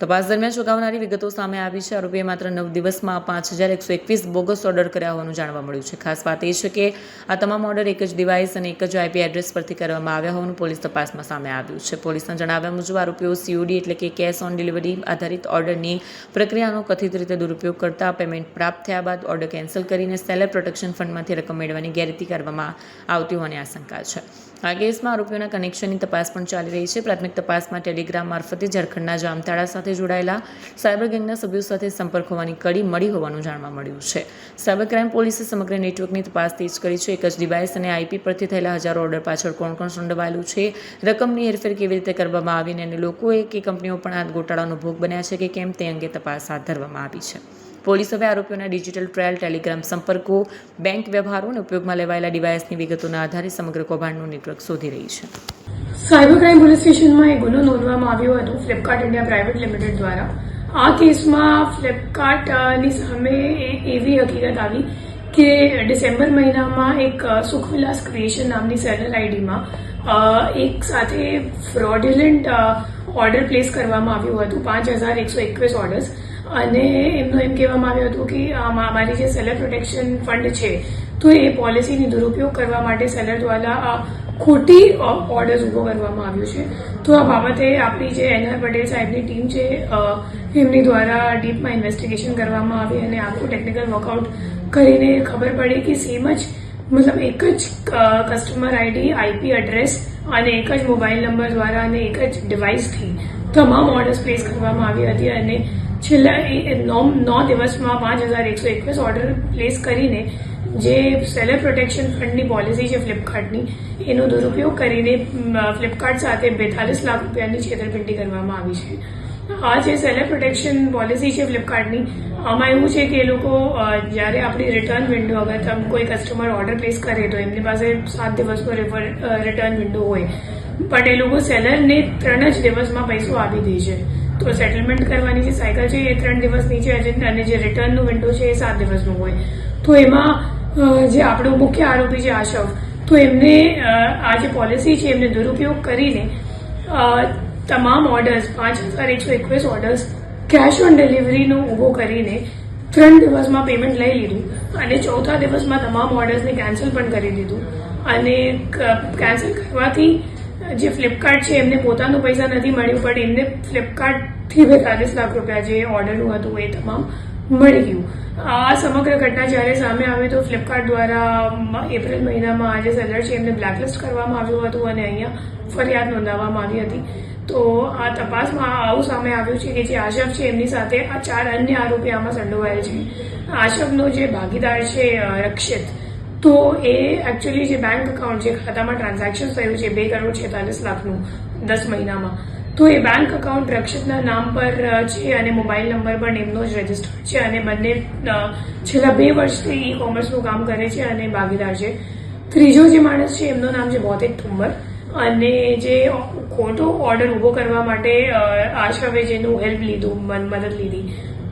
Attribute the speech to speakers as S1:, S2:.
S1: તપાસ દરમિયાન ચોંકાવનારી વિગતો સામે આવી છે. આરોપીએ માત્ર 9 દિવસમાં 5121 બોગસ ઓર્ડર કર્યા હોવાનું જાણવા મળ્યું છે. ખાસ વાત એ છે કે આ તમામ ઓર્ડર એક જ ડિવાઇસ અને એક જ આઈપી એડ્રેસ પરથી કરવામાં આવ્યા હોવાનું પોલીસ તપાસમાં સામે આવ્યું છે. પોલીસના જણાવ્યા મુજબ આરોપીઓ સીઓડી એટલે કે કેશ ઓન ડિલિવરી આધારિત ઓર્ડરની પ્રક્રિયાનો કથિત રીતે દુરુપયોગ કરતા પેમેન્ટ પ્રાપ્ત થયા બાદ ઓર્ડર કેન્સલ કરીને સેલર પ્રોટેક્શન ફંડમાંથી રકમ મેળવવાની ગેરરીતિ કરવામાં આવતી હોવાની આશંકા છે. આ કેસમાં આરોપીઓના કનેક્શનની તપાસ પણ ચાલી રહી છે. પ્રાથમિક તપાસમાં ટેલિગ્રામ મારફતે ઝારખંડના જામતાડા સાથે જોડાયેલા સાયબર ગેંગના સભ્યો સાથે સંપર્ક હોવાની કડી મળી હોવાનું જાણવા મળ્યું છે. સાયબર ક્રાઇમ પોલીસે સમગ્ર નેટવર્કની તપાસ તેજ કરી છે. એક જ ડિવાઇસ અને આઈપી પરથી થયેલા હજારો ઓર્ડર પાછળ કોણ કોણ સંડોવાયેલું છે, રકમની હેરફેર કેવી રીતે કરવામાં આવી અને લોકોએ કે કંપનીઓ પણ આ ગોટાળાનો ભોગ બન્યા છે કે કેમ તે અંગે તપાસ હાથ ધરવામાં આવી છે. પોલીસ હવે આરોપીઓના ડિજિટલ ટ્રાયલ, ટેલિગ્રામ સંપર્કો, બેંક વ્યવહારો અને ઉપયોગમાં લેવાયેલા ડિવાઇસની વિગતોના આધારે સમગ્ર કૌભાંડનું નેટવર્ક શોધી રહી છે.
S2: સાયબર ક્રાઇમ પોલીસ સ્ટેશનમાં એક ગુનો નોંધવામાં આવ્યો હતો ફ્લિપકાર્ટ ઇન્ડિયા પ્રાઇવેટ લિમિટેડ દ્વારા. આ કેસમાં ફ્લિપકાર્ટની સામે એવી હકીકત આવી કે ડિસેમ્બર મહિનામાં એક સુખવિલાસ ક્રિએશન નામની સેલર આઈડીમાં એક સાથે ફ્રોડ્યુલન્ટ ઓર્ડર પ્લેસ કરવામાં આવ્યું હતું 5121 ઓર્ડર્સ. અને એમનું એમ કહેવામાં આવ્યું હતું કે અમારી જે સેલર પ્રોટેક્શન ફંડ છે તો એ પોલિસીની દુરુપયોગ કરવા માટે સેલર દ્વારા ખોટી ઓર્ડર્સ ઊભો કરવામાં આવ્યું છે. તો આ બાબતે આપણી જે NR પટેલ સાહેબની ટીમ છે એમની દ્વારા ડીપમાં ઇન્વેસ્ટિગેશન કરવામાં આવી અને આખું ટેકનિકલ વર્કઆઉટ કરીને ખબર પડી કે સેમ જ મતલબ એક જ કસ્ટમર આઈડી, આઈપી એડ્રેસ અને એક જ મોબાઈલ નંબર દ્વારા અને એક જ ડિવાઇસથી તમામ ઓર્ડર્સ પ્લેસ કરવામાં આવી હતી. અને છેલ્લા 9 દિવસમાં 5121 ઓર્ડર પ્લેસ કરીને જે સેલર પ્રોટેક્શન ફંડની પોલિસી છે ફ્લિપકાર્ટની એનો દુરુપયોગ કરીને ફ્લિપકાર્ટ સાથે 42 લાખ રૂપિયાની છેતરપિંડી કરવામાં આવી છે. આ જે સેલર પ્રોટેક્શન પોલિસી છે ફ્લિપકાર્ટની, આમાં એવું છે કે એ લોકો જ્યારે આપણી રિટર્ન વિન્ડો, અગર તમે કોઈ કસ્ટમર ઓર્ડર પ્લેસ કરે તો એમની પાસે 7 દિવસનો રિટર્ન વિન્ડો હોય, પણ એ લોકો સેલરને 3 જ દિવસમાં પૈસો આપી દે છે. તો સેટલમેન્ટ કરવાની જે સાયકલ છે એ 3 દિવસની છે અને જે રિટર્નનો વિન્ડો છે એ 7 દિવસનો હોય. તો એમાં જે આપણો મુખ્ય આરોપી છે આશવ, તો એમને આ જે પોલિસી છે એમને દુરુપયોગ કરીને તમામ ઓર્ડર્સ 5121 ઓર્ડર્સ કેશ ઓન ડિલિવરીનો ઊભો કરીને 3 દિવસમાં પેમેન્ટ લઈ લીધું અને 4થા દિવસમાં તમામ ઓર્ડર્સને કેન્સલ પણ કરી દીધું. અને કેન્સલ કરવાથી જે ફ્લિપકાર્ટ છે એમને પોતાનું પૈસા નથી મળ્યું, પણ એમને ફ્લિપકાર્ટથી 42 લાખ રૂપિયા જે ઓર્ડરનું હતું એ તમામ મળી ગયું. આ સમગ્ર ઘટના જ્યારે સામે આવી તો ફ્લિપકાર્ટ દ્વારા એપ્રિલ મહિનામાં આ જે સેલર છે એમને બ્લેકલિસ્ટ કરવામાં આવ્યું હતું અને અહીંયા ફરિયાદ નોંધાવવામાં આવી હતી. તો આ તપાસમાં આવું સામે આવ્યું છે કે જે આશફ છે એમની સાથે આ 4 અન્ય આરોપી આમાં સંડોવાયેલ છે. આશફનો જે ભાગીદાર છે રક્ષિત, તો એ એકચ્યુઅલી જે બેંક એકાઉન્ટ, જે ખાતામાં ટ્રાન્ઝેક્શન થયું છે 2,46,00,000નું 10 મહિનામાં, તો એ બેંક એકાઉન્ટ રક્ષિતના નામ પર છે અને મોબાઈલ નંબર પણ એમનો જ રજિસ્ટર્ડ છે અને બંને છેલ્લા 2 વર્ષથી ઈ કોમર્સનું કામ કરે છે અને ભાગીદાર છે. ત્રીજો જે માણસ છે એમનું નામ છે ભૌતિક ઠુંબર અને જે ખોટો ઓર્ડર ઊભો કરવા માટે આશવે જેનું હેલ્પ લીધું, મદદ લીધી,